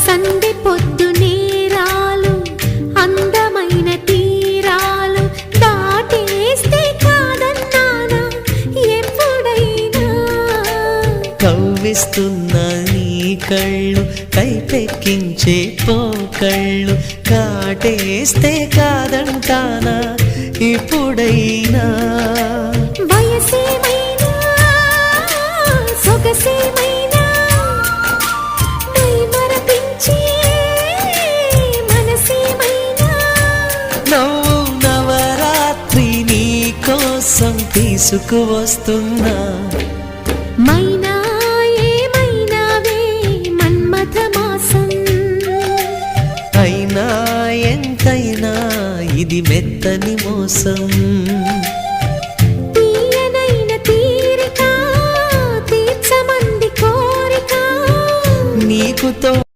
సందె పొద్దు నేరాలు అందమైన తీరాలు దాటేస్తే కాదన్నానా ఎప్పుడైనా కవ్విస్తున్న నీ కళ్ళు కైపెక్కించే పోకళ్ళు కాటేస్తే కాదంటానా ఇప్పుడైనా వయసేమైనా సొగసేమైనా మైమరపించే మనసేమైనా నవ్వు నవరాత్రి నీ కోసం తీసుకువస్తున్నా మైనా ఏమైనావే మన్మథ మాసం అయినా ఎంతైనా ఇది మెత్తని మోసం తీయనైన తీరిక తీర్చమంది కోరిక నీకుతో